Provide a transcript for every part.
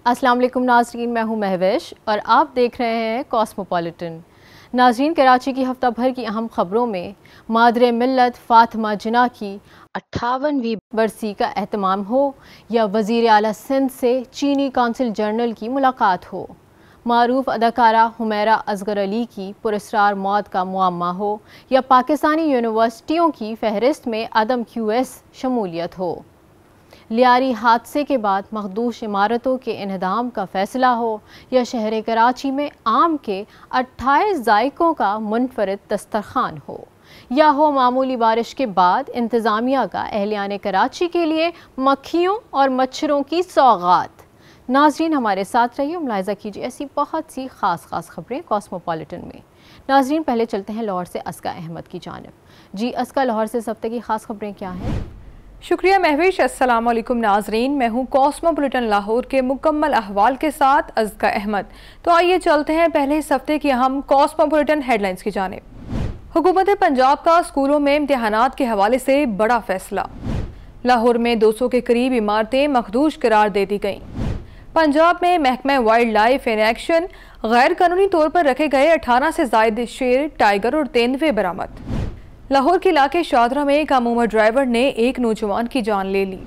अस्सलाम वालेकुम नाज़रीन, मैं हूं महविश और आप देख रहे हैं कॉस्मोपॉलिटन। नाज़रीन, कराची की हफ्ता भर की अहम खबरों में मादरे मिल्लत फ़ातिमा जिन्ना की 58वीं बरसी का एहतमाम हो या वज़ीर आला सिंध से चीनी कौंसिल जनरल की मुलाकात हो, मारूफ अदाकारा हुमैरा असगर अली की पुरस्कार मौत का मुअम्मा हो या पाकिस्तानी यूनिवर्सिटियों की फहरिस्त में अदम QS शमूलियत हो, लियारी हादसे के बाद मखदूश इमारतों के इन्हदाम का फैसला हो या शहर कराची में आम के 28 जायकों का मुनफरिद दस्तरखान हो, या हो मामूली बारिश के बाद इंतज़ामिया का अहलियान कराची के लिए मक्खियों और मच्छरों की सौगात। नाजरीन, हमारे साथ रहिए, मुलाहिज़ा कीजिए ऐसी बहुत सी ख़ास खबरें कॉस्मोपॉलिटन में। नाजरीन, पहले चलते हैं लाहौर से अस्का अहमद की जानिब। जी अस्का, लाहौर से इस हफ्ते की ख़ास खबरें क्या हैं? शुक्रिया महविश। अस्सलाम वालेकुम नाजरीन, मैं हूँ कॉस्मोपॉलिटन लाहौर के मुकम्मल अहवाल के साथ अज़का अहमद। तो आइए चलते हैं पहले इस हफ्ते की अहम कॉस्मोपॉलिटन हेडलाइंस की जानिब। हुकूमत पंजाब का स्कूलों में इम्तिहानात के हवाले से बड़ा फैसला। लाहौर में 200 के करीब इमारतें मखदूश करार दे दी गईं। पंजाब में महकमा वाइल्ड लाइफ इन एक्शन, गैर कानूनी तौर पर रखे गए 18 से ज़ायद शेर, टाइगर और तेंदुए बरामद। लाहौर के इलाके शादरा में कम उम्र ड्राइवर ने एक नौजवान की जान ले ली।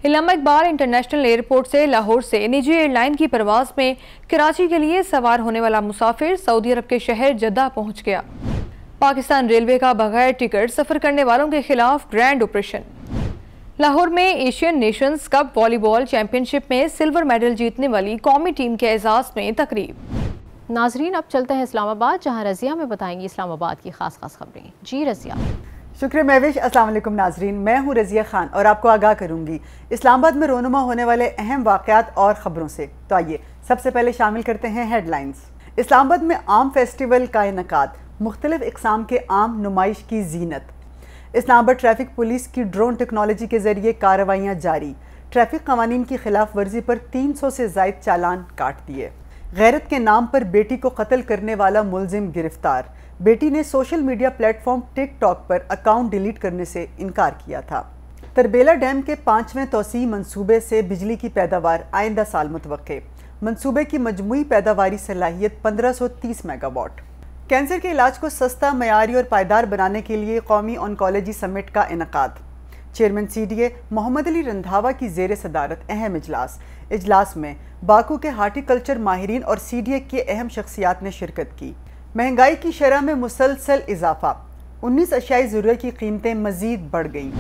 इल्लामा इकबाल इंटरनेशनल एयरपोर्ट से लाहौर से निजी एयरलाइन की परवाज में कराची के लिए सवार होने वाला मुसाफिर सऊदी अरब के शहर जद्दा पहुंच गया। पाकिस्तान रेलवे का बगैर टिकट सफर करने वालों के खिलाफ ग्रैंड ऑपरेशन। लाहौर में Asian Nations Cup volleyball championship में सिल्वर मेडल जीतने वाली कौमी टीम के एजाज में तकरीब। नाजरीन, अब चलते हैं इस्लामाबाद, जहां रजिया में बताएंगी इस्लामाबाद की खास खबरें। जी रजिया। शुक्रिया महविश। अस्सलाम वालेकुम नाजरीन, मैं हूँ रजिया खान और आपको आगाह करूंगी इस्लामाबाद में रोनुमा होने वाले अहम वाक़यात और ख़बरों से। तो आइए सबसे पहले शामिल करते हैं हेडलाइंस। इस्लामाबाद में आम फेस्टिवल का इनेकाद, मुख्तलिफ इक़साम के आम नुमाइश की जीनत। इस्लामाबाद ट्रैफिक पुलिस की ड्रोन टेक्नोलॉजी के जरिए कार्रवाइयाँ जारी। ट्रैफिक कवानीन की खिलाफ वर्जी पर 300 से ज़ायद चालान काट दिए। गैरत के नाम पर बेटी को कत्ल करने वाला मुलजिम गिरफ्तार। बेटी ने सोशल मीडिया प्लेटफॉर्म टिकटॉक पर अकाउंट डिलीट करने से इनकार किया था। तरबेला डैम के 5वें तोसी मंसूबे से बिजली की पैदावार आइंदा साल मुतवक्के। मंसूबे की मजमूई पैदावारी सलाहियत 1530 मेगावाट। कैंसर के इलाज को सस्ता, मयारी और पायदार बनाने के लिए कौमी ऑन्कोलॉजी समिट का इनकाद। चेयरमैन CDA मोहम्मद अली रंधावा की ज़ेर सदारत अहम इजलास में बाकू के हार्टिकल्चर माहिरीन और CDA के अहम शख्सियात ने शिरकत की। महंगाई की शरह में मुसलसल इजाफा, 19 अशियाई ज़रूरत की कीमतें मज़ीद बढ़ गईं।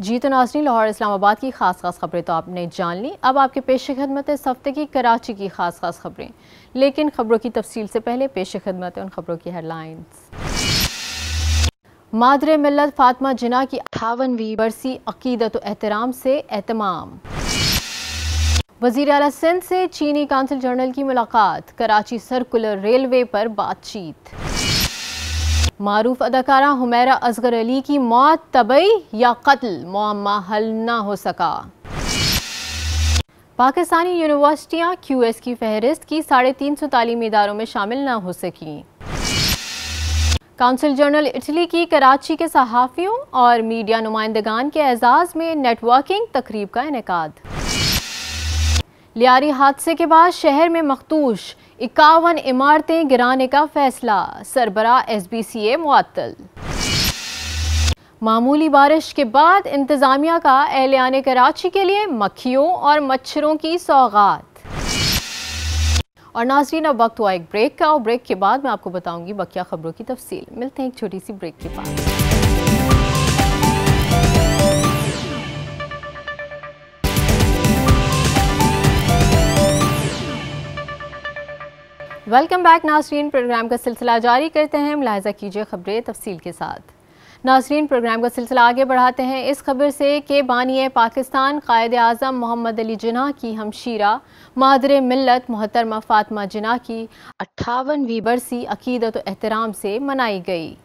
जी तो नाज़रीन, लाहौर इस्लामाबाद की खास खबरें तो आपने जान ली। अब आपके पेश खिदमत इस हफ्ते की कराची की खास खबरें, लेकिन खबरों की तफसील से पहले पेश खिदमत उन खबरों की हेडलाइंस। मादरे मिल्लत फ़ातिमा जिन्ना की 58वीं बरसी अकीदत व एहतराम से एहतमाम। वज़ीर आला सिंध से चीनी कौंसिल जनरल की मुलाकात। कराची सर्कुलर रेलवे पर बातचीत। मारूफ अदाकारा हुमैरा असगर अली की मौत तबई या कत्ल, मुअम्मा हल न हो सका। पाकिस्तानी यूनिवर्सिटियां QS की फहरिस्त की 350 तालीमी इदारों में शामिल न हो सकी। कौंसिल जनरल इटली की कराची के सहाफ़ियों और मीडिया नुमाइंदगान के एजाज़ में नेटवर्किंग तकरीब का इनेकाद। लियारी हादसे के बाद शहर में मखदूश 51 इमारतें गिराने का फैसला, सरबराह SBCA मुअत्तल। मामूली बारिश के बाद इंतजामिया का एहलियान कराची के लिए मक्खियों और मच्छरों की सौगात। और नाज़रीन, अब वक्त हुआ एक ब्रेक का, और ब्रेक के बाद मैं आपको बताऊंगी बकिया खबरों की तफसील। मिलते हैं एक छोटी सी ब्रेक के बाद। वेलकम बैक नाज़रीन, प्रोग्राम का सिलसिला जारी करते हैं, मुलाहिज़ा कीजिए खबरें तफसील के साथ। नाज़रीन, प्रोग्राम का सिलसिला आगे बढ़ाते हैं इस खबर से कि बानी पाकिस्तान कायद आज़म मोहम्मद अली जिन्ना की हमशीरा मादरे मिल्लत मोहतरमा फ़ातिमा जिन्ना की 58वीं बरसी अकीदत व एहतराम से मनाई गई।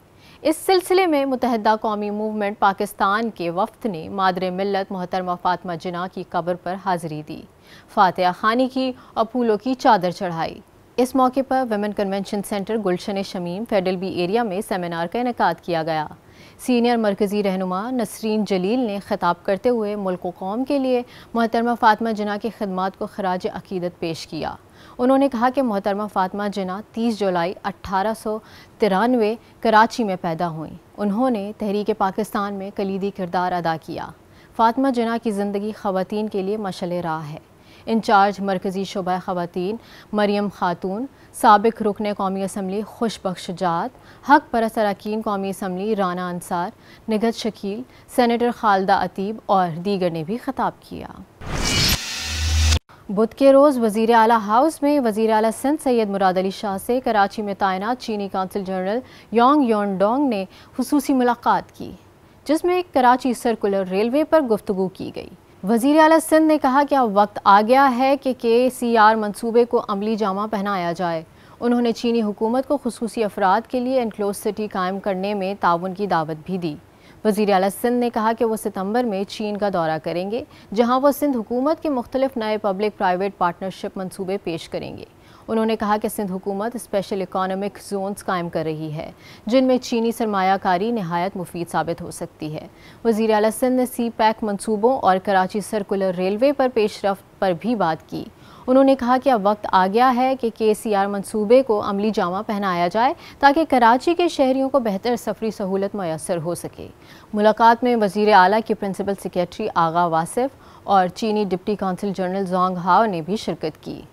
इस सिलसिले में मुत्तहिदा कौमी मूवमेंट पाकिस्तान के वफ़द ने मादरे मिल्लत मोहतरमा फ़ातिमा जिन्ना की कब्र पर हाज़िरी दी, फातिहा खानी की और फूलों की चादर चढ़ाई। इस मौके पर वुमेन कन्वेंशन सेंटर गुलशन शमीम फेडरल बी एरिया में सेमिनार का इनेकाद किया गया। सीनियर मरकज़ी रहनुमा नसरीन जलील ने खिताब करते हुए मुल्क व कौम के लिए मोहतरमा फ़ातिमा जिन्ना की खिदमात को खराज अकीदत पेश किया। उन्होंने कहा कि मोहतरमा फ़ातिमा जिन्ना 30 जुलाई 1893 कराची में पैदा हुई। उन्होंने तहरीक पाकिस्तान में कलीदी किरदार अदा किया। फ़ातिमा जिन्ना की ज़िंदगी ख़वातीन के लिए मशअल राह है। इंचार्ज मरकज़ी शोबा ख़वातीन मरियम खातून, साबिक रुकने कौमी असम्बली खुशबख्श जात, हक परस्त अरकान कौमी असम्बली राना अंसार, निगहत शकील, सेनेटर खालदा अतीब और दीगर ने भी खिताब किया। बुध के रोज़ वज़ीर आला हाउस में वज़ीर आला सिंध सैयद मुराद अली शाह से कराची में तैनात चीनी कौंसल जनरल योंग योनडोंग ने खुसूसी मुलाकात की, जिसमें कराची सर्कुलर रेलवे पर गुफ्तगू की गई। वज़ीर आला सिंध ने कहा कि अब वक्त आ गया है कि KCR मंसूबे को अमली जामा पहनाया जाए। उन्होंने चीनी हुकूमत को खुसूसी अफराद के लिए एनक्लोज सिटी कायम करने में ताउन की दावत भी दी। वज़ीर आला सिंध ने कहा कि वो सितंबर में चीन का दौरा करेंगे, जहां वो सिंध हुकूमत के मुख्तलिफ नए पब्लिक प्राइवेट पार्टनरशिप मंसूबे पेश करेंगे। उन्होंने कहा कि सिंध हुकूमत स्पेशल इकोनॉमिक जोन्स कायम कर रही है, जिनमें चीनी सरमायाकारी नहायत मुफीद साबित हो सकती है। वज़ीर आला सिंध ने CPEC मंसूबों और कराची सर्कुलर रेलवे पर पेशरफ्त पर भी बात की। उन्होंने कहा कि अब वक्त आ गया है कि KCR मंसूबे को अमली जामा पहनाया जाए, ताकि कराची के शहरियों को बेहतर सफरी सहूलत मैसर हो सके। मुलाकात में वज़ीर आला के प्रिंसिपल सेक्रेटरी आगा वासिफ और चीनी डिप्टी कौंसल जनरल जोंग हाओ ने भी शिरकत की।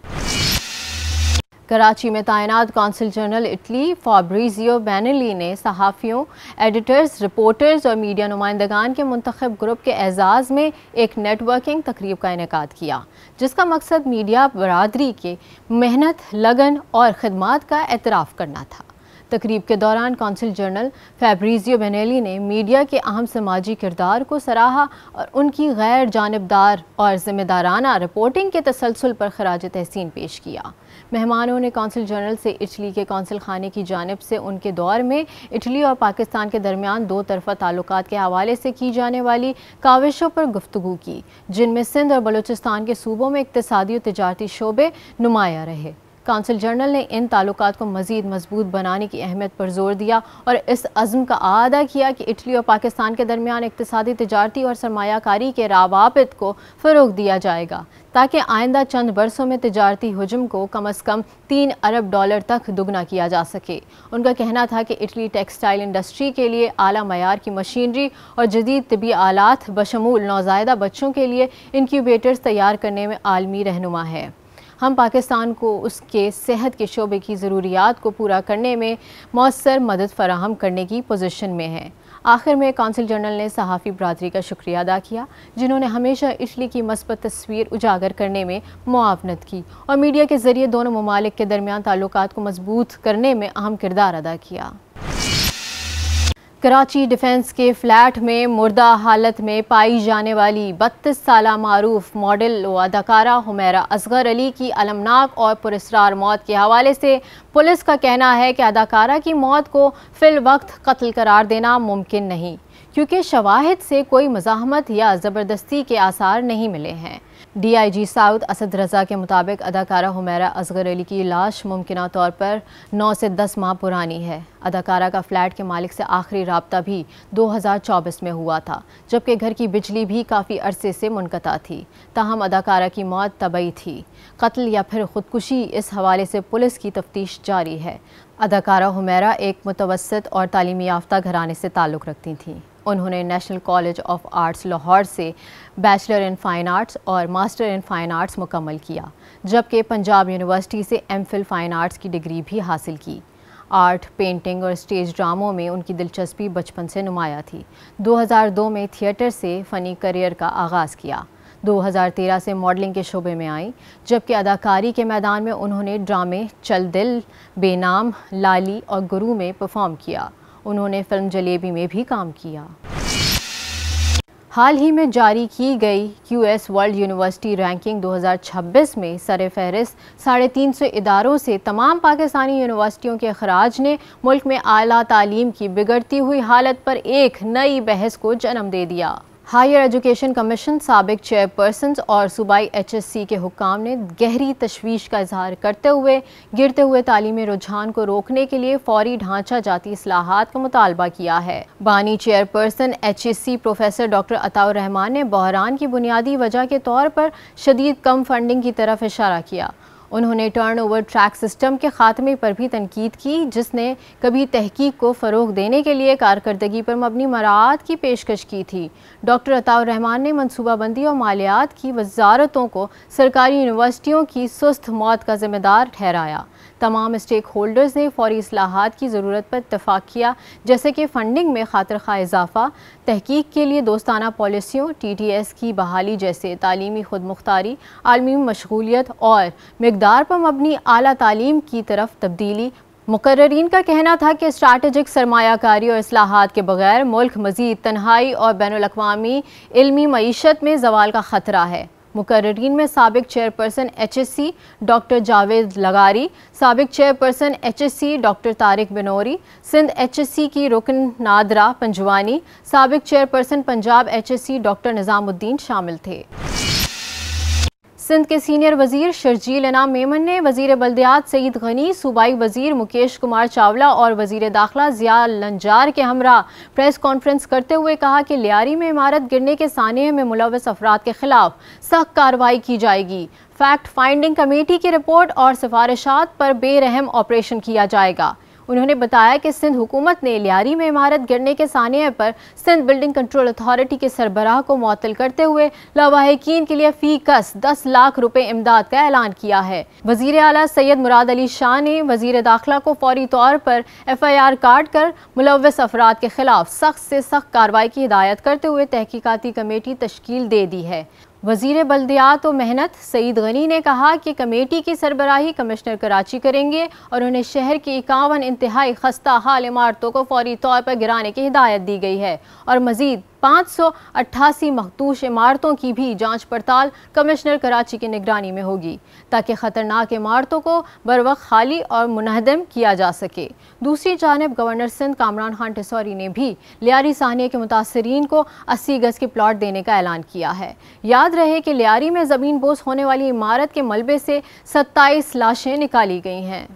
कराची में तैनात कौंसल जनरल इटली फाब्रिजियो बेनेली ने सहाफ़ियों, एडिटर्स, रिपोर्टर्स और मीडिया नुमाइंदगान के मुंतखब ग्रुप के एजाज़ में एक नेटवर्किंग तकरीब का इनेकाद किया, जिसका मकसद मीडिया बरादरी के मेहनत, लगन और खिदमात का एतराफ़ करना था। तकरीब के दौरान कौंसल जनरल फैब्रिजियो बेनेली ने मीडिया के अहम समाजी किरदार को सराहा और उनकी गैर जानिबदार और ज़िम्मेदाराना रिपोर्टिंग के तसलसल पर खराज तहसीन पेश किया। मेहमानों ने कौंसल जनरल से इटली के कौंसल खाने की जानिब से उनके दौर में इटली और पाकिस्तान के दरमियान दो तरफ़ा ताल्लुकात के हवाले से की जाने वाली काविशों पर गुफ्तगू की, जिनमें सिंध और बलूचिस्तान के सूबों में इक़्तिसादी और तिजारती शोबे नुमाया रहे। कौंसल जनरल ने इन ताल्लुकात को मज़ीद मजबूत बनाने की अहमियत पर जोर दिया और इस अज़्म का आदा किया कि इटली और पाकिस्तान के दरमियान इक़्तिसादी, तिजारती और सरमायाकारी के रवाबित को फ़रोग़ दिया जाएगा, ताकि आइंदा चंद बरसों में तिजारती हुजम को कम अज़ कम $3 अरब तक दुगना किया जा सके। उनका कहना था कि इटली टेक्सटाइल इंडस्ट्री के लिए आला मयार की मशीनरी और जदीद तिबी आलात बशमूल नौज़ायदा बच्चों के लिए इंक्यूबेटर्स तैयार करने में आलमी रहनुमा है। हम पाकिस्तान को उसके सेहत के शोबे की ज़रूरियात को पूरा करने में मौसर मदद फराहम करने की पोजीशन में है। आखिर में कौंसल जनरल ने सहाफ़ी बरादरी का शुक्रिया अदा किया, जिन्होंने हमेशा इटली की मस्बत तस्वीर उजागर करने में मुआवनत की और मीडिया के ज़रिए दोनों ममालिक के दरमियान ताल्लुकात को मजबूत करने में अहम किरदार अदा किया। कराची डिफेंस के फ्लैट में मुर्दा हालत में पाई जाने वाली 32 साला मारूफ मॉडल व अदाकारा हुमैरा असगर अली की अलमनाक और पुरस्रार मौत के हवाले से पुलिस का कहना है कि अदाकारा की मौत को फिल वक्त कत्ल करार देना मुमकिन नहीं, क्योंकि शवाहिद से कोई मज़ाहमत या ज़बरदस्ती के आसार नहीं मिले हैं। DIG साउथ असद रज़ा के मुताबिक अदाकारा हुमैरा असगर अली की लाश मुमकिना तौर पर 9 से 10 माह पुरानी है। अदाकारा का फ्लैट के मालिक से आखिरी राब्ता भी 2024 में हुआ था, जबकि घर की बिजली भी काफ़ी अरसे से मुनक़ता थी। ताहम अदाकारा की मौत तबई थी, कत्ल या फिर खुदकुशी, इस हवाले से पुलिस की तफ्तीश जारी है। अदाकारा हुमैरा एक मुतवस्सित और तालीमी याफ्ता घराने से ताल्लुक़ रखती थीं। उन्होंने national college of arts Lahore से बैचलर इन फ़ाइन आर्ट्स और मास्टर इन फ़ाइन आर्ट्स मुकम्मल किया, जबकि पंजाब यूनिवर्सिटी से MPhil फ़ाइन आर्ट्स की डिग्री भी हासिल की। आर्ट, पेंटिंग और स्टेज ड्रामों में उनकी दिलचस्पी बचपन से नुमाया थी। 2002 में थिएटर से फ़नी करियर का आगाज़ किया। 2013 से मॉडलिंग के शोबे में आई, जबकि अदाकारी के मैदान में उन्होंने ड्रामे चल दिल, बेनाम, लाली और गुरु में परफॉर्म किया। उन्होंने फिल्म जलेबी में भी काम किया। हाल ही में जारी की गई QS वर्ल्ड यूनिवर्सिटी रैंकिंग 2026 में सर फहरिस्त 350 इदारों से तमाम पाकिस्तानी यूनिवर्सिटियों के अखराज ने मुल्क में आला तालीम की बिगड़ती हुई हालत पर एक नई बहस को जन्म दे दिया। हायर एजुकेशन कमीशन साबिक चेयरपर्सन और सूबाई HSC के हुक्काम ने गहरी तशवीश का इजहार करते हुए गिरते हुए तालीमी रुझान को रोकने के लिए फौरी ढांचा जाती इस्लाहात का मुतालबा किया है। बानी chairperson HSC professor doctor Ataur Rahman ने बहरान की बुनियादी वजह के तौर पर शदीद कम फंडिंग की तरफ इशारा किया। उन्होंने टर्नओवर ट्रैक सिस्टम के खात्मे पर भी तनकीद की, जिसने कभी तहकीक को फ़रोग़ देने के लिए कारकर्दगी पर मबनी मराआत की पेशकश की थी। डॉक्टर अताउर रहमान ने मनसूबाबंदी और मालियात की वजारतों को सरकारी यूनिवर्सिटियों की सुस्त मौत का जिम्मेदार ठहराया। तमाम स्टेक होल्डर्स ने फौरी इस्लाहात की ज़रूरत पर इत्तफ़ाक़ किया, जैसे कि फ़ंडिंग में खातिर खा इजाफ़ा, तहकीक के लिए दोस्ताना पॉलिसियों, TTS की बहाली जैसे तालीमी खुद मुख्तारी, आलमी मशगूलियत और मिक़दार पर मबनी आला तालीम की तरफ तब्दीली। मुकर्ररीन का कहना था कि स्ट्रैटेजिक सरमायाकारी और इस्लाहात के बगैर मुल्क मज़ीद तन्हाई और बैनुल-अक़वामी इल्मी मईशत में ज़वाल का ख़तरा है। मुकर्ररीन में साबिक चेयरपर्सन HSC डॉक्टर जावेद लगारी, साबिक chairperson HSC doctor Tariq Binori, Sindh HSC की रुकन नादरा पंजवानी, साबिक chairperson Punjab HSC doctor Nizamuddin शामिल थे। सिंध के सीनियर वजीर शर्जील इनाम मेमन ने वजीर बल्दियात सईद गनी, सूबाई वजीर मुकेश कुमार चावला और वजीर दाखिला ज़िया लंजार के हमरा प्रेस कॉन्फ्रेंस करते हुए कहा कि लियारी में इमारत गिरने के सानिए में मुलव्वस अफराद के खिलाफ सख्त कार्रवाई की जाएगी। फैक्ट फाइंडिंग कमेटी की रिपोर्ट और सिफारिशात पर बेरहम ऑपरेशन किया जाएगा। उन्होंने बताया कि सिंध हुकूमत ने लियारी में इमारत गिरने के सानिए पर सिंध बिल्डिंग कंट्रोल अथॉरिटी के सरबराह को मुअत्तल करते हुए लावाहिकीन के लिए फी कस 10 लाख रुपए इमदाद का ऐलान किया है। वजीर आला सैयद मुराद अली शाह ने वजीर दाखिला को फौरी तौर पर FIR काट कर मुलव्वस अफराद के खिलाफ सख्त से सख्त कार्रवाई की हिदायत करते हुए तहकीकाती कमेटी तश्कील दे दी है। वजीर बल्दियात व मेहनत सईद गनी ने कहा कि कमेटी की सरबराही कमिश्नर कराची करेंगे और उन्हें शहर की 51 इंतहाई खस्ता हाल इमारतों को फौरी तौर पर गिराने की हिदायत दी गई है और मजीद 588 मखदूश इमारतों की भी जांच पड़ताल कमिश्नर कराची की निगरानी में होगी, ताकि ख़तरनाक इमारतों को बरवक्त खाली और मुनहदम किया जा सके। दूसरी जानिब गवर्नर सिंध कामरान खान टिसौरी ने भी लियारी सानिया के मुतासरीन को 80 गज के प्लॉट देने का ऐलान किया है। याद रहे कि लियारी में ज़मीन बोस होने वाली इमारत के मलबे से 27 लाशें निकाली गई हैं।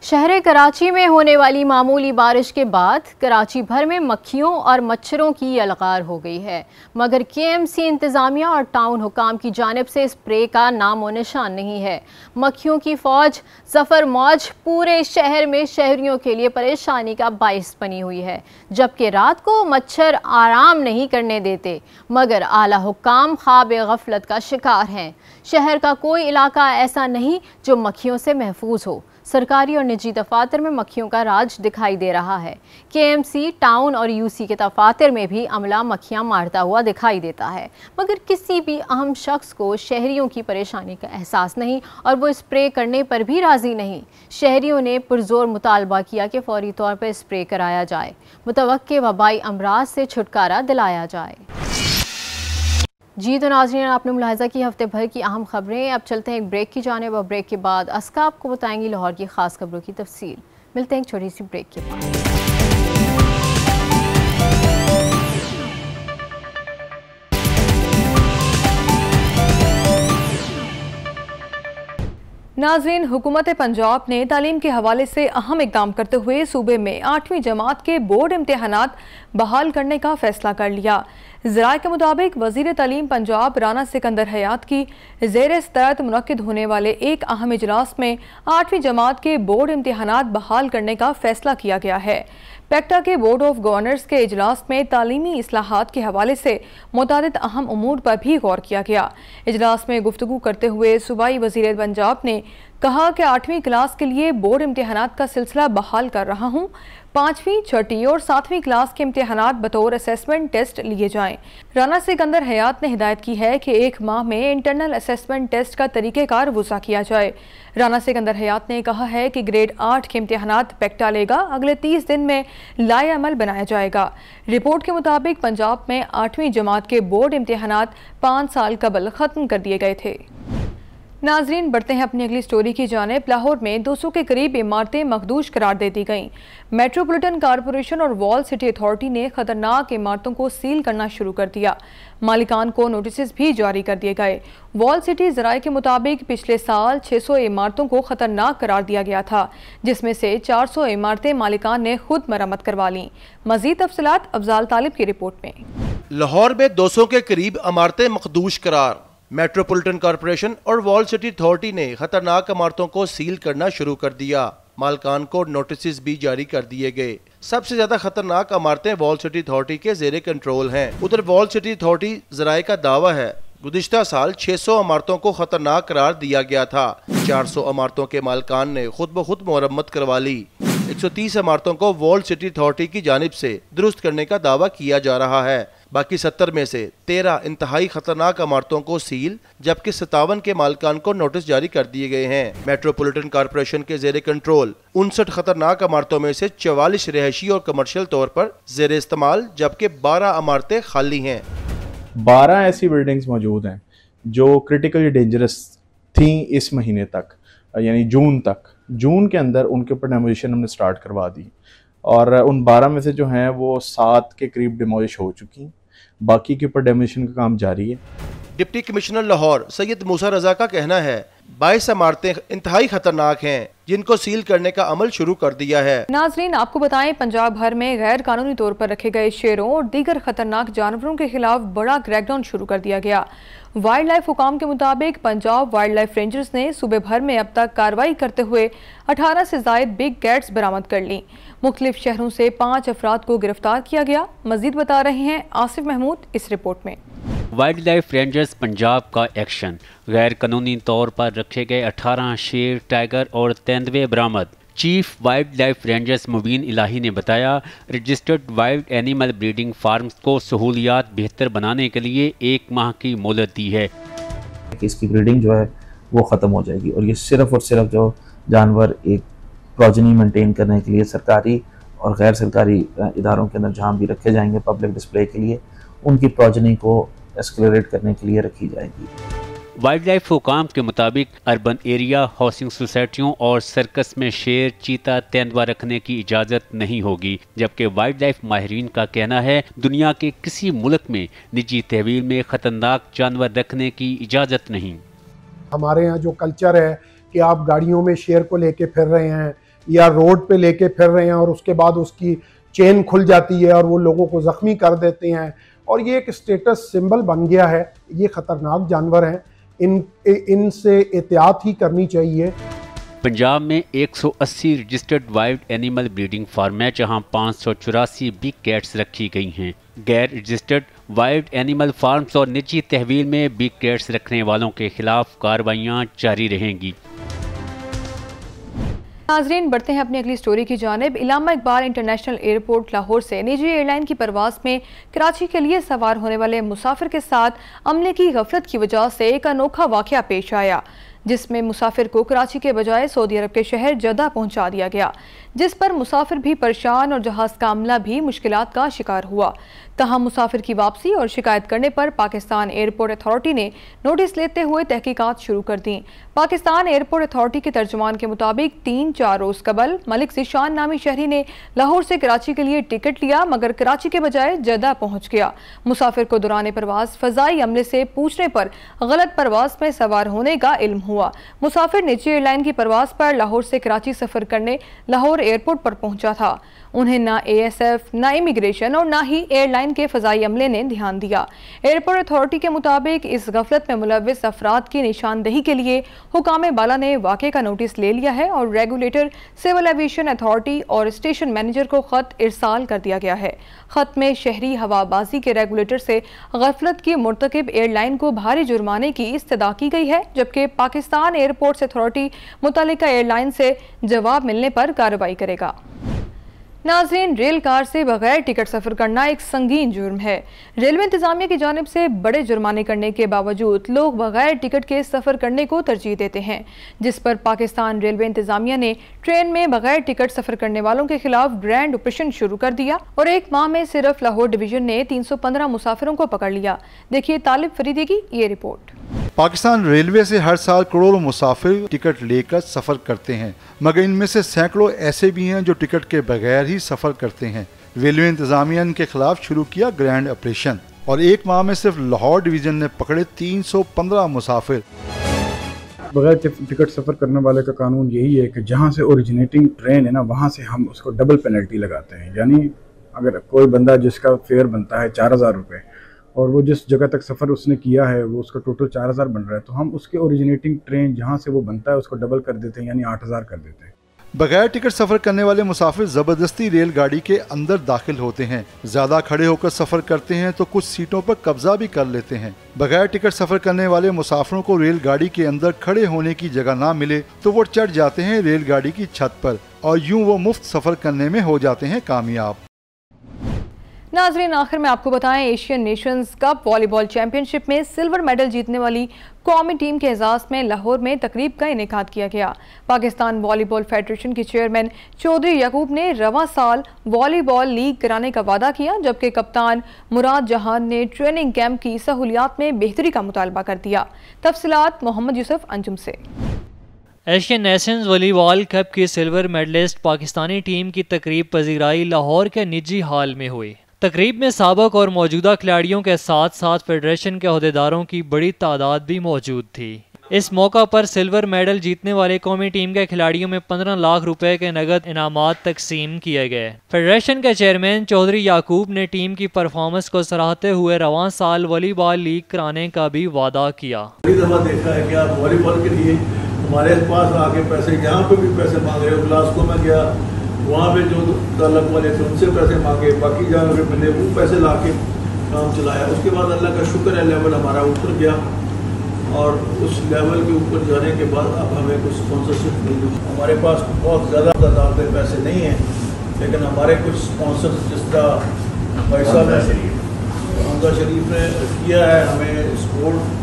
शहर कराची में होने वाली मामूली बारिश के बाद कराची भर में मक्खियों और मच्छरों की यलगार हो गई है, मगर KMC इंतज़ामिया और टाउन हुकाम की जानिब से स्प्रे का नामो निशान नहीं है। मक्खियों की फौज ज़फ़र मौज पूरे शहर में शहरियों के लिए परेशानी का बाइस बनी हुई है, जबकि रात को मच्छर आराम नहीं करने देते, मगर आला हुकाम ख्वाब गफलत का शिकार हैं। शहर का कोई इलाका ऐसा नहीं जो मक्खियों से महफूज हो। सरकारी और निजी दफातर में मक्खियों का राज दिखाई दे रहा है। KMC, टाउन और UC के दफातर में भी अमला मक्खियां मारता हुआ दिखाई देता है, मगर किसी भी अहम शख्स को शहरियों की परेशानी का एहसास नहीं और वो स्प्रे करने पर भी राजी नहीं। शहरियों ने पुरजोर मुतालबा किया कि फौरी तौर पर स्प्रे कराया जाए, मुतवक्के वबाई अमराज से छुटकारा दिलाया जाए। जी तो नाज़रीन, आपने मुलाहिज़ा की हफ्ते भर की अहम खबरें। अब चलते हैं एक ब्रेक की जानिब और ब्रेक के बाद अस्का आपको बताएंगी लाहौर की ख़ास खबरों की तफसील। मिलते हैं एक छोटी सी ब्रेक के बाद। नाज़रीन, हुकूमत पंजाब ने तालीम के हवाले से अहम इक़दाम करते हुए सूबे में 8वीं जमात के बोर्ड इम्तहानात बहाल करने का फैसला कर लिया। ज़राए के मुताबिक वज़ीर तालीम पंजाब राना सिकंदर हयात की ज़ेर सदारत मुनक्किद होने वाले एक अहम इजलास में 8वीं जमात के बोर्ड इम्तहानात बहाल करने का फैसला किया गया है। पेक्टा के बोर्ड ऑफ गवर्नर्स के इजलास में तालीमी इस्लाहात के हवाले से मुतादिद अहम उमूर पर भी गौर किया गया। इजलास में गुफ्तगू करते हुए सूबाई वज़ीर पंजाब ने कहा कि 8वीं क्लास के लिए बोर्ड इम्तहानात का सिलसिला बहाल कर रहा हूँ। 5वीं, 6ठी और 7वीं क्लास के इम्तहानात बतौर असेसमेंट टेस्ट लिए जाएं। राना सिकंदर हयात ने हिदायत की है कि 1 माह में इंटरनल असेसमेंट टेस्ट का तरीक़ेकार वज़ा किया जाए। राना सिकंदर हयात ने कहा है कि ग्रेड 8 के इम्तहानात पेक्टा लेगा, अगले 30 दिन में लाए अमल बनाया जाएगा। रिपोर्ट के मुताबिक पंजाब में 8वीं जमात के बोर्ड इम्तहानात 5 साल कबल ख़त्म कर दिए गए थे। नाजरीन बढ़ते हैं अपनी अगली स्टोरी की जानिब। लाहौर में 200 के करीब इमारतें मखदूश करार दे दी गईं। मेट्रोपॉलिटन कॉरपोरेशन और वॉल सिटी अथॉरिटी ने खतरनाक इमारतों को सील करना शुरू कर दिया। मालिकान को नोटिस भी जारी कर दिए गए। वॉल सिटी ज़राए के मुताबिक पिछले साल 600 इमारतों को खतरनाक करार दिया गया था, जिसमें से 400 इमारतें मालिकान ने खुद मरम्मत करवा लीं। मजीद तफसीलात अफजाल तालिब की रिपोर्ट में। लाहौर में 200 के करीब इमारतें मखदूश करार। मेट्रोपॉलिटन कॉरपोरेशन और वॉल सिटी अथॉरिटी ने खतरनाक इमारतों को सील करना शुरू कर दिया। मालकान को नोटिस भी जारी कर दिए गए। सबसे ज्यादा खतरनाक इमारतें वॉल सिटी अथॉरिटी के जेरे कंट्रोल हैं। उधर वॉल सिटी अथॉरिटी ज़राए का दावा है गुज़िश्ता साल 600 इमारतों को खतरनाक करार दिया गया था। 400 इमारतों के मालकान ने खुद ब खुद मरम्मत करवा ली। 130 इमारतों को वॉल सिटी अथॉरिटी की जानिब से दुरुस्त करने का दावा किया जा रहा है। बाकी 70 में से 13 इंतहाई खतरनाक इमारतों को सील, जबकि 57 के मालकान को नोटिस जारी कर दिए गए हैं। मेट्रोपॉलिटन कॉरपोरेशन के जेरे कंट्रोल 59 खतरनाक इमारतों में से 44 रिहायशी और कमर्शियल तौर पर जेरे इस्तेमाल, जबकि 12 इमारतें खाली हैं। 12 ऐसी बिल्डिंग्स मौजूद हैं जो क्रिटिकली डेंजरस थी इस महीने तक, यानी जून तक। जून के अंदर उनके ऊपर डेमोलिशन हमने स्टार्ट करवा दी और उन 12 में से जो हैं वो 7 के करीब डिमोलिश हो चुकी, बाकी के ऊपर डेमोलिशन का काम जारी है। डिप्टी कमिश्नर लाहौर सैयद मूसा रजा का कहना है 22 इमारतें इंतहाई खतरनाक हैं, जिनको सील करने का अमल शुरू कर दिया है। नाजरीन आपको बताएं, पंजाब भर में गैर कानूनी तौर पर रखे गए शेरों और दीगर खतरनाक जानवरों के खिलाफ बड़ा क्रैकडाउन शुरू कर दिया गया। वाइल्ड लाइफ हुकाम के मुताबिक पंजाब वाइल्ड लाइफ रेंजर्स ने सूबे भर में अब तक कार्रवाई करते हुए 18 से जायद बिग कैट्स बरामद कर ली। मुख्तलिफ शहरों से 5 अफराद को गिरफ्तार किया गया। मजीद बता रहे हैं आसिफ महमूद इस रिपोर्ट में। वाइल्ड लाइफ रेंजर्स पंजाब का एक्शन। गैर कानूनी तौर पर रखे गए 18 शेर, टाइगर और तेंदुए बरामद। चीफ वाइल्ड लाइफ रेंजर्स मुबीन इलाही ने बताया registered wild animal breeding farms को सहूलियात बेहतर बनाने के लिए 1 माह की मोहलत दी है। इसकी ब्रीडिंग जो है वो ख़त्म हो जाएगी और ये सिर्फ और सिर्फ जो जानवर एक प्रोजनी मेंटेन करने के लिए सरकारी और गैर सरकारी इदारों के अंदर जहाँ भी रखे जाएंगे पब्लिक डिस्प्ले के लिए, उनकी प्रोजनी को एस्केलेट करने के लिए रखी जाएगी। वाइल्ड लाइफ हुकाम के मुताबिक अर्बन एरिया, हाउसिंग सोसाइटियों और सर्कस में शेर, चीता, तेंदुआ रखने की इजाज़त नहीं होगी, जबकि वाइल्ड लाइफ माहिरीन का कहना है दुनिया के किसी मुल्क में निजी तहवील में ख़तरनाक जानवर रखने की इजाज़त नहीं। हमारे यहाँ जो कल्चर है कि आप गाड़ियों में शेर को लेके फिर रहे हैं या रोड पे लेके फिर रहे हैं और उसके बाद उसकी चेन खुल जाती है और वो लोगों को ज़ख्मी कर देते हैं और ये एक स्टेटस सिंबल बन गया है। ये ख़तरनाक जानवर हैं, इनसे एहतियात ही करनी चाहिए। पंजाब में 180 registered wild animal breeding farm है, जहां 584 बिग कैट्स रखी गई हैं। गैर रजिस्टर्ड वाइल्ड एनिमल फार्म्स और निजी तहवील में बिग कैट्स रखने वालों के खिलाफ कार्रवाइयां जारी रहेंगी। नाजरीन बढ़ते हैं अपनी अगली स्टोरी की जानिब। इलामा इकबाल इंटरनेशनल एयरपोर्ट लाहौर से निजी एयरलाइन की परवास में कराची के लिए सवार होने वाले मुसाफिर के साथ अमले की गफलत की वजह से एक अनोखा वाक़या पेश आया, जिसमें मुसाफिर को कराची के बजाय सऊदी अरब के शहर जद्दा पहुंचा दिया गया, जिस पर मुसाफिर भी परेशान और जहाज़ का अमला भी मुश्किलात का शिकार हुआ। तहम मुसाफिर की वापसी और शिकायत करने पर पाकिस्तान एयरपोर्ट अथॉरिटी ने नोटिस लेते हुए तहकीकात शुरू कर दी। पाकिस्तान एयरपोर्ट अथॉरिटी के तर्जुमान के मुताबिक 3-4 रोज़ कबल मलिक ज़ीशान नामी शहरी ने लाहौर से कराची के लिए टिकट लिया, मगर कराची के बजाय जद्दा पहुंच गया। मुसाफिर को दौरान परवाज फ़ज़ाई अमले से पूछने पर गलत परवाज में सवार होने का इल्म हुआ। मुसाफिर निजी एयरलाइन की परवाज पर लाहौर से कराची सफ़र करने लाहौर एयरपोर्ट पर पहुंचा था। उन्हें ना ASF, ना इमिग्रेशन और ना ही एयरलाइन के फ़ज़ाई अमले ने ध्यान दिया। एयरपोर्ट अथॉरिटी के मुताबिक इस गफलत में मुलव्विस अफराद की निशानदही के लिए हुकाम बाला ने वाक़े का नोटिस ले लिया है और रेगुलेटर, सिविल एविएशन अथॉरिटी और स्टेशन मैनेजर को ख़त इरसाल कर दिया गया है। ख़त में शहरी हवाबाजी के रेगुलेटर से गफलत की मुर्तकिब एयरलाइन को भारी जुर्माने की इस्तदा की गई है, जबकि पाकिस्तान एयरपोर्ट्स अथॉरिटी मुतल्लिका एयरलाइन से जवाब मिलने पर कार्रवाई करेगा। नाज़रीन, रेल कार से बगैर टिकट सफ़र करना एक संगीन जुर्म है। रेलवे इंतजामिया की जानिब से बड़े जुर्माने करने के बावजूद लोग बगैर टिकट के सफ़र करने को तरजीह देते हैं, जिस पर पाकिस्तान रेलवे इंतजामिया ने ट्रेन में बगैर टिकट सफ़र करने वालों के खिलाफ ग्रैंड ऑपरेशन शुरू कर दिया और एक माह में सिर्फ लाहौर डिवीजन ने 315 मुसाफिरों को पकड़ लिया। देखिए तालिब फरीदी की ये रिपोर्ट। पाकिस्तान रेलवे से हर साल करोड़ों मुसाफिर टिकट लेकर सफ़र करते हैं, मगर इनमें से सैकड़ों ऐसे भी हैं जो टिकट के बगैर ही सफ़र करते हैं। रेलवे इंतजामिया इनके खिलाफ शुरू किया ग्रैंड ऑपरेशन और एक माह में सिर्फ लाहौर डिवीजन ने पकड़े 315 मुसाफिर। बगैर टिकट सफ़र करने वाले का कानून यही है कि जहाँ से ओरिजिनेटिंग ट्रेन है ना, वहाँ से हम उसको डबल पेनल्टी लगाते हैं। यानी अगर कोई बंदा जिसका फेयर बनता है 4000 रुपये और वो जिस जगह तक सफ़र उसने किया है वो उसका टोटल 4000 बन रहा है, तो हम उसके ओरिजिनेटिंग ट्रेन जहाँ से वो बनता है उसको डबल कर देते हैं, यानी 8000 कर देते हैं। बगैर टिकट सफ़र करने वाले मुसाफिर ज़बरदस्ती रेलगाड़ी के अंदर दाखिल होते हैं, ज़्यादा खड़े होकर सफ़र करते हैं तो कुछ सीटों पर कब्जा भी कर लेते हैं। बगैर टिकट सफ़र करने वाले मुसाफिरों को रेलगाड़ी के अंदर खड़े होने की जगह ना मिले तो वो चढ़ जाते हैं रेलगाड़ी की छत पर और यूँ वो मुफ्त सफ़र करने में हो जाते हैं कामयाब। नाजरीन, आखिर में आपको बताएं, Asian Nations Cup volleyball championship में सिल्वर मेडल जीतने वाली कौमी टीम के एजाज़ में लाहौर में तकरीब का इनेकाद किया गया। पाकिस्तान वॉलीबॉल फेडरेशन के चेयरमैन चौधरी याकूब ने रवां साल वॉलीबॉल लीग कराने का वादा किया, जबकि कप्तान मुराद जहान ने ट्रेनिंग कैंप की सहूलियात में बेहतरी का मुतालबा कर दिया। तफसीलात मोहम्मद यूसुफ अंजुम से। एशियन नेशंस वॉलीबॉल कप की सिल्वर मेडलिस्ट पाकिस्तानी टीम की तकरीब पजीराई लाहौर के निजी हॉल में हुई। तकरीब में साबक और मौजूदा खिलाड़ियों के साथ साथ फेडरेशन के अहदेदारों की बड़ी तादाद भी मौजूद थी। इस मौका पर सिल्वर मेडल जीतने वाले कौमी टीम के खिलाड़ियों में 15 लाख रुपए के नगद इनामात तकसीम किए गए। फेडरेशन के चेयरमैन चौधरी याकूब ने टीम की परफॉर्मेंस को सराहते हुए रवां साल वॉलीबॉल लीग कराने का भी वादा किया। देखा है कि आप वॉलीबॉल के लिए हमारे पास आके पैसे, यहाँ पे भी पैसे मांग रहे हो। ग्लासगो में गया, वहाँ पे जो तलब वाले थे उनसे पैसे मांगे, बाकी जहाँ पे मिले वो पैसे ला के काम चलाया। उसके बाद अल्लाह का शुक्र है लेवल हमारा ऊपर गया और उस लेवल के ऊपर जाने के बाद अब हमें कुछ स्पॉन्सरशिप मिल गई। हमारे पास बहुत ज़्यादा तादाद में पैसे नहीं हैं, लेकिन हमारे कुछ स्पॉन्सर जिसका पैसा हमजा शरीफ ने किया है हमें सपोर्ट।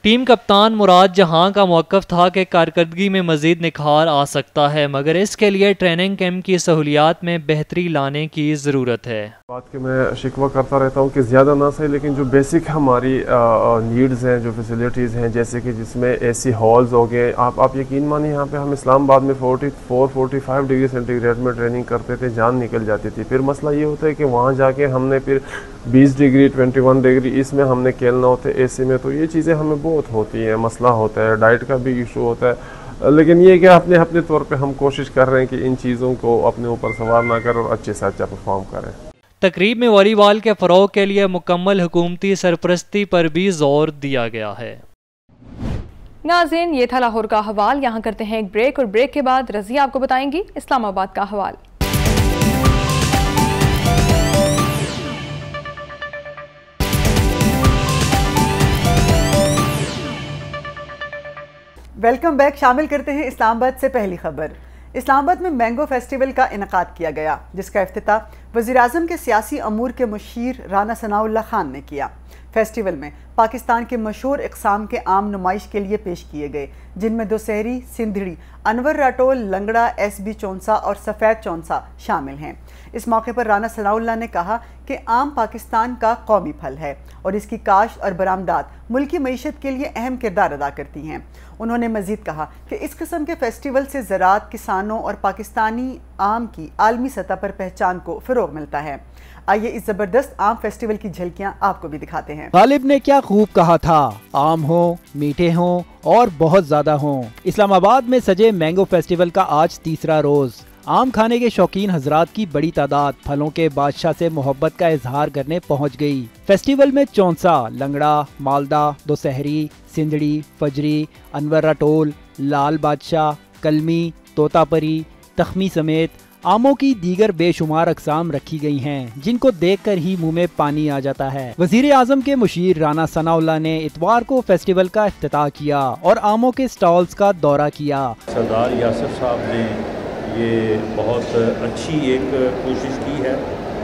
टीम कप्तान मुराद जहां का मौक़िफ़ था कि कारकर्दगी में मज़ीद निखार आ सकता है, मगर इसके लिए ट्रेनिंग कैंप की सहूलियात में बेहतरी लाने की ज़रूरत है। बात कि मैं शिकवा करता रहता हूँ कि ज़्यादा ना सही, लेकिन जो बेसिक हमारी नीड्स हैं, जो फैसिलिटीज़ हैं, जैसे कि जिसमें एसी हॉल्स हो गए। आप यकीन मानिए, यहाँ पे हम इस्लामाबाद में 44-45 डिग्री सेंटीग्रेड में ट्रेनिंग करते थे, जान निकल जाती थी। फिर मसला ये होता है कि वहाँ जाके हमने फिर 20 डिग्री 21 डिग्री इसमें हमने खेलना होता है एसी में, तो ये चीज़ें हमें बहुत होती हैं, मसला होता है, डाइट का भी इशू होता है। लेकिन ये कि अपने अपने तौर पे हम कोशिश कर रहे हैं कि इन चीज़ों को अपने ऊपर सवार ना करें और अच्छे से अच्छा परफॉर्म करें। तकरीब में वॉलीबॉल के फ़रोग़ के लिए मुकम्मल हुकूमती सरपरस्ती पर भी जोर दिया गया है। नाज़रीन, ये था लाहौर का हवाल। यहाँ करते हैं एक ब्रेक और ब्रेक के बाद रज़िया आपको बताएंगी इस्लामाबाद का हवाल। Welcome back. शामिल करते हैं इस्लामाबाद से पहली खबर। इस्लामाबाद में मैंगो फेस्टिवल का इनकाद किया गया, जिसका इफ्तिताह वज़ीर-ए-आज़म के सियासी अमूर के मुशीर राना सनाउल्लाह खान ने किया। फेस्टिवल में पाकिस्तान के मशहूर इक़साम के आम नुमाइश के लिए पेश किए गए, जिनमें दोसहरी, सिंधड़ी, अनवर राटोल, लंगड़ा, SB चौंसा और सफ़ेद चौंसा शामिल हैं। इस मौके पर राना सनाउल्लाह ने कहा कि आम पाकिस्तान का कौमी फल है और इसकी काश्त और बरामदात मुल्की मईशत के लिए अहम किरदार अदा करती हैं। उन्होंने मज़ीद कहा कि इस किस्म के फेस्टिवल से ज़राअत, किसानों और पाकिस्तानी आम की आलमी सतह पर पहचान को फ़रोग़ मिलता है। आइए इस ज़बरदस्त आम फेस्टिवल की झलकियाँ आपको भी दिखाते हैं। गालिब ने क्या खूब कहा था, आम हो, मीठे हों और बहुत ज़्यादा हों। इस्लामाबाद में सजे मैंगो फेस्टिवल का आज तीसरा रोज़। आम खाने के शौकीन हजरात की बड़ी तादाद फलों के बादशाह से मोहब्बत का इजहार करने पहुंच गई। फेस्टिवल में चौंसा, लंगड़ा, मालदा, दोसहरी, सिंधड़ी, फजरी, अनवर राटोल, लाल बादशाह, कलमी, तोतापरी, तखमी समेत आमों की दीगर बेशुमार अक़साम रखी गई हैं, जिनको देखकर ही मुंह में पानी आ जाता है। वज़ीर-ए-आज़म के मुशीर राना सनाउल्लाह ने इतवार को फेस्टिवल का इफ्तिताह किया और आमों के स्टॉल्स का दौरा किया। सरदार यासिर साहब ने ये बहुत अच्छी एक कोशिश की है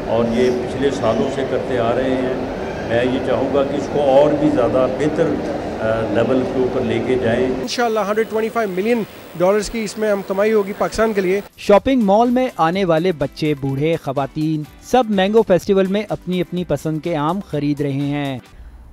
और ये पिछले सालों से करते आ रहे हैं। मैं ये चाहूँगा कि इसको और भी ज़्यादा बेहतर लेवल के ऊपर लेके जाएं। इंशाल्लाह $125 मिलियन की इसमें हम कमाई होगी पाकिस्तान के लिए। शॉपिंग मॉल में आने वाले बच्चे, बूढ़े, खवातीन सब मैंगो फेस्टिवल में अपनी अपनी पसंद के आम खरीद रहे हैं।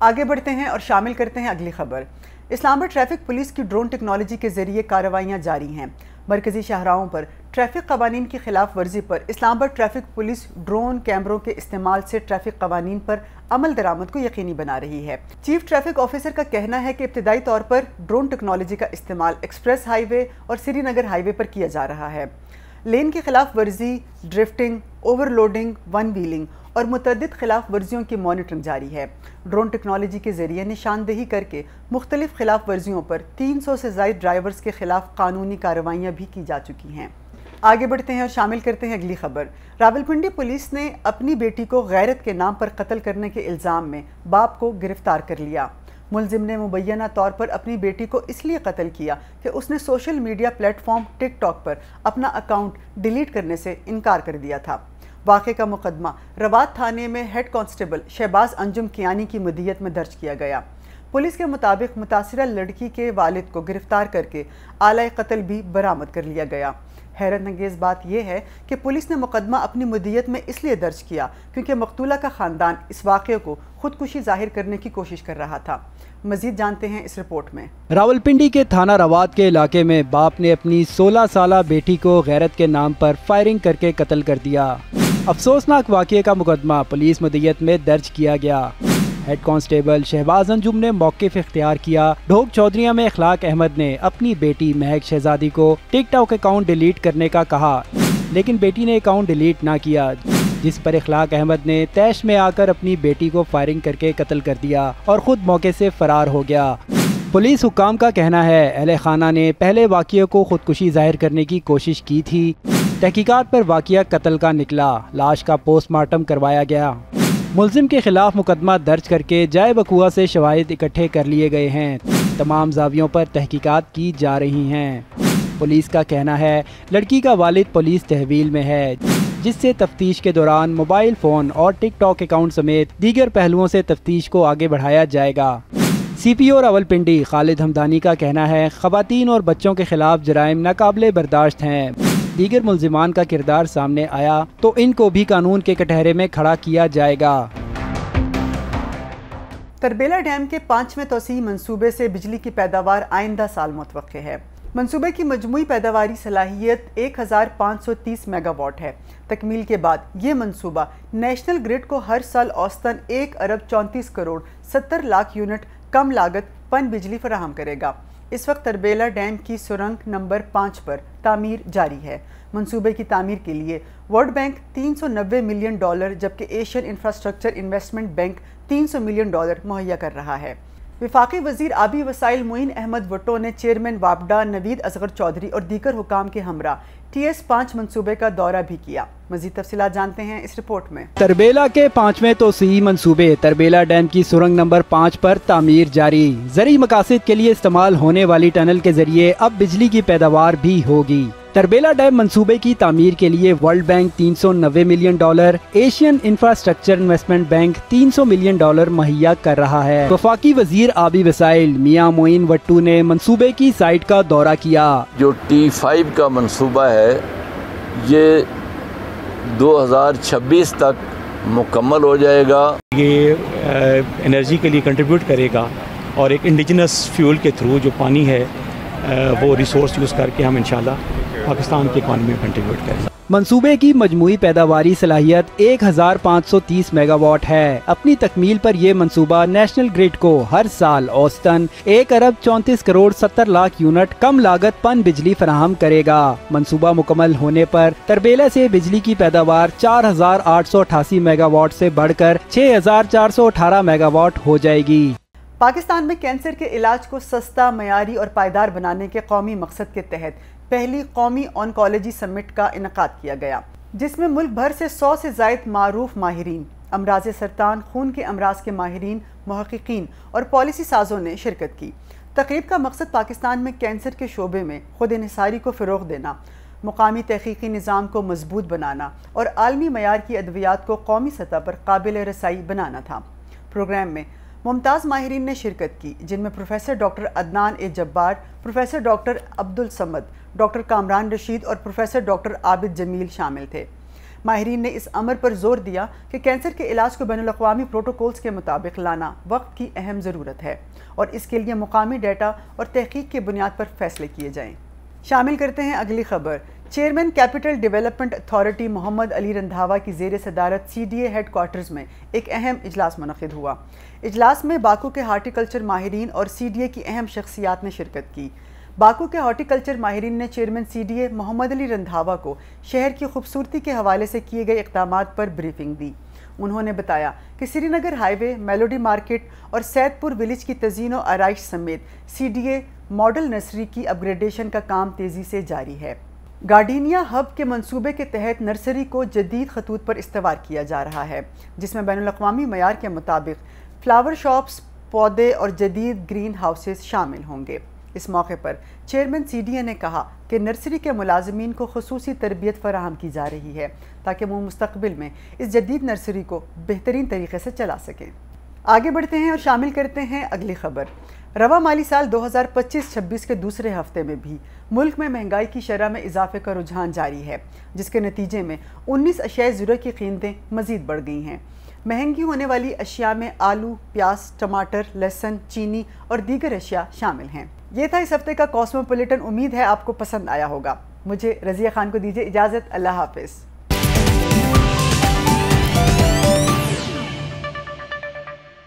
आगे बढ़ते हैं और शामिल करते हैं अगली खबर। इस्लामाबाद ट्रैफिक पुलिस की ड्रोन टेक्नोलॉजी के जरिए कार्रवाइयाँ जारी हैं। मरकजी शाहराहों पर ट्रैफिक कवानीन की खिलाफ वर्जी पर इस्लामाबाद ट्रैफिक पुलिस ड्रोन कैमरों के इस्तेमाल से ट्रैफिक कवानीन पर अमल दरामद को यकीनी बना रही है। चीफ ट्रैफिक ऑफिसर का कहना है कि इब्तदाई तौर पर ड्रोन टेक्नोलॉजी का इस्तेमाल एक्सप्रेस हाईवे और श्रीनगर हाईवे पर किया जा रहा है। लेन की खिलाफ वर्जी, ड्रिफ्टिंग, ओवरलोडिंग, वन व्हीलिंग और मुतअद्दिद खिलाफ वर्जियों की मॉनिटरिंग जारी है। ड्रोन टेक्नोलॉजी के जरिए निशानदेही करके मुख्तलिफ खिलाफ वर्जियों पर 300 से ज़ायद ड्राइवर्स के खिलाफ कानूनी कार्रवाइयाँ भी की जा चुकी हैं। आगे बढ़ते हैं और शामिल करते हैं अगली खबर। रावलपिंडी पुलिस ने अपनी बेटी को गैरत के नाम पर कत्ल करने के इल्ज़ाम में बाप को गिरफ्तार कर लिया। मुलजिम ने मुबैना तौर पर अपनी बेटी को इसलिए कत्ल किया कि उसने सोशल मीडिया प्लेटफॉर्म टिकटॉक पर अपना अकाउंट डिलीट करने से इनकार कर दिया था। वाक़े का मुकदमा रवात थाने में हेड कांस्टेबल शहबाज अंजुम कियानी की मुद्दियत में दर्ज किया गया। पुलिस के मुताबिक मुतासिरा लड़की के वालिद को गिरफ्तार करके आला कत्ल भी बरामद कर लिया गया। हैरत अंगेज़ बात यह है कि पुलिस ने मुकदमा अपनी मुद्दियत में इसलिए दर्ज किया क्योंकि मकतूला का ख़ानदान इस वाक़े को खुदकुशी जाहिर करने की कोशिश कर रहा था। मज़ीद जानते हैं इस रिपोर्ट में। रावलपिंडी के थाना रवात के इलाके में बाप ने अपनी 16 साला बेटी को गैरत के नाम पर फायरिंग करके कत्ल कर दिया। अफसोसनाक वाक़े का मुकदमा पुलिस मुद्दियत में दर्ज किया गया। हेड कांस्टेबल शहबाज अंजुम ने मौक़िफ़ इख्तियार किया। ढोक चौधरिया में इखलाक अहमद ने अपनी बेटी महक शहजादी को टिकटॉक अकाउंट डिलीट करने का कहा, लेकिन बेटी ने अकाउंट डिलीट ना किया, जिस पर इखलाक अहमद ने तैश में आकर अपनी बेटी को फायरिंग करके कत्ल कर दिया और खुद मौके से फरार हो गया। पुलिस हुक्काम का कहना है अहले खाना ने पहले वाक़िए को खुदकुशी जाहिर करने की कोशिश की थी। तहकीकात पर वाक़िया कत्ल का निकला। लाश का पोस्टमार्टम करवाया गया। मुलजिम के खिलाफ मुकदमा दर्ज करके जाए बकुआ से शवाहिद इकट्ठे कर लिए गए हैं। तमाम जावियों पर तहकीकात की जा रही हैं। पुलिस का कहना है लड़की का वालिद पुलिस तहवील में है, जिससे तफ्तीश के दौरान मोबाइल फ़ोन और टिकटॉक अकाउंट समेत दीगर पहलुओं से तफ्तीश को आगे बढ़ाया जाएगा। CPO रावलपिंडी खालिद हमदानी का कहना है ख़वातीन और बच्चों के खिलाफ जराइम नाकाबिले बर्दाश्त हैं। दीगर मुल्जिमान का किरदार सामने आया तो इनको भी कानून के कटहरे में खड़ा किया जाएगा। तरबेला डैम के 5वें तोसी मंसूबे से बिजली की पैदावार आइंदा साल मुतवक्के है। मंसूबे की मजमूई पैदावारी सलाहियत 1530 मेगावाट है। तकमील के बाद ये मंसूबा नेशनल ग्रिड को हर साल औसतन 1 अरब 34 करोड़ 70 लाख यूनिट कम लागत पन बिजली फराहम करेगा। इस वक्त तरबेला डैम की सुरंग नंबर 5 पर तामीर जारी है। मंसूबे की तामीर के लिए वर्ल्ड बैंक $390 मिलियन जबकि Asian infrastructure investment bank $300 million मुहैया कर रहा है। वफाकी वजीर आबी वसाइल मोइन अहमद भुट्टो ने चेयरमैन वापडा नवीद असगर चौधरी और दीगर हुकाम के हमरा TS5 मंसूबे का दौरा भी किया। मजीद तफसीलात जानते हैं इस रिपोर्ट में। तरबेला के 5वें तोसी मंसूबे तरबेला डैम की सुरंग नंबर 5 पर तामीर जारी। ज़रूरी मकासद के लिए इस्तेमाल होने वाली टनल के जरिए अब बिजली की पैदावार भी होगी। तरबेला डैम मंसूबे की तामीर के लिए world bank $390 million, Asian infrastructure investment bank $300 million मुहैया कर रहा है। वफाकी वजीर आबी वसाइल मियां मोइन वट्टू ने मंसूबे की साइट का दौरा किया। जो T5 का मंसूबा है ये 2026 तक मुकम्मल हो जाएगा। ये एनर्जी के लिए कंट्रीब्यूट करेगा और एक इंडिजिनस फ्यूल के थ्रू जो पानी है वो रिसोर्स यूज़ करके हम इंशाल्लाह पाकिस्तान की इकॉनमी में कंट्रीब्यूट करेंगे। मंसूबे की मजमूई पैदावारी सलाहियत 1530 मेगावाट है। अपनी तकमील पर यह मंसूबा नेशनल ग्रिड को हर साल औसतन 1 अरब 34 करोड़ 70 लाख यूनिट कम लागत पन बिजली फराहम करेगा। मंसूबा मुकम्मल होने पर तरबेला से बिजली की पैदावार 4888 मेगावाट से बढ़कर 6418 मेगावाट हो जाएगी। पाकिस्तान में कैंसर के इलाज को सस्ता, मयारी और पायदार बनाने के कौमी मकसद के तहत पहली कौमी ऑन्कोलॉजी समिट का इनेकाद किया गया, जिसमें मुल्क भर से 100 से ज़ायद मारूफ माहिरीन, अमराज सरतान, खून के अमराज के माहिरीन, मुहक्किकीन और पॉलिसी साजों ने शिरकत की। तकरीब का मकसद पाकिस्तान में कैंसर के शोबे में खुद इन्हिसारी को फ़रोग़ देना, मुकामी तहकीकी निज़ाम को मजबूत बनाना और आलमी मयार की अद्वियात को कौमी सतह पर काबिल रसाई बनाना था। प्रोग्राम में मुमताज़ माहिरीन ने शिरकत की, जिनमें professor doctor Adnan A Jabbar, professor doctor Abdul Samad, doctor Kamran Rashid और प्रोफेसर डॉक्टर आबिद जमील शामिल थे। माहिरीन ने इस अमर पर जोर दिया कि कैंसर के इलाज को बैनुल-अक़वामी प्रोटोकॉल्स के मुताबिक लाना वक्त की अहम ज़रूरत है और इसके लिए मुकामी डेटा और तहकीक की बुनियाद पर फैसले किए जाएँ। शामिल करते हैं अगली खबर। Chairman capital development authority Mohammad Ali Randhawa की ज़ेर सदारत CDA हेड क्वार्टर्स में एक अहम इजलास मुनक़िद हुआ। इजलास में बाकू के हार्टिकल्चर माहिरीन और CDA की अहम शख्सियात ने शिरकत की। बाकू के हार्टिकल्चर माहिरीन ने चेयरमैन CDA मोहम्मद अली रंधावा को शहर की खूबसूरती के हवाले से किए गए इक़दामात पर ब्रीफिंग दी। उन्होंने बताया कि श्रीनगर हाईवे, मेलोडी मार्केट और सैदपुर विलेज की तज़ीन व आराइश समेत CDA मॉडल नर्सरी की अपग्रेडेशन का काम तेज़ी से जारी है। गार्डिनिया हब के मंसूबे के तहत नर्सरी को जदीद खतूत पर इस्तेमाल किया जा रहा है, जिसमें बैनुल-अक़वामी मयार के मुताबिक फ्लावर शॉप्स, पौधे और जदीद ग्रीन हाउसेस शामिल होंगे। इस मौके पर चेयरमैन CDA ने कहा कि नर्सरी के मुलाजमीन को खुसूसी तरबियत फराहम की जा रही है ताकि वो मुस्तक़बिल में इस जदीद नर्सरी को बेहतरीन तरीके से चला सकें। आगे बढ़ते हैं और शामिल करते हैं अगली खबर। रवा माली साल 2025-26 के दूसरे हफ्ते में भी मुल्क में महंगाई की शरह में इजाफे का रुझान जारी है, जिसके नतीजे में 19 अशियाए ज़रूरत की कीमतें मज़ीद बढ़ गई हैं। महंगी होने वाली अशिया में आलू, प्याज, टमाटर, लहसुन, चीनी और दीगर अशिया शामिल हैं। ये था इस हफ्ते का कॉस्मोपॉलिटन। उम्मीद है आपको पसंद आया होगा। मुझे रज़िया खान को दीजिए इजाज़त। अल्लाह हाफ़िज़।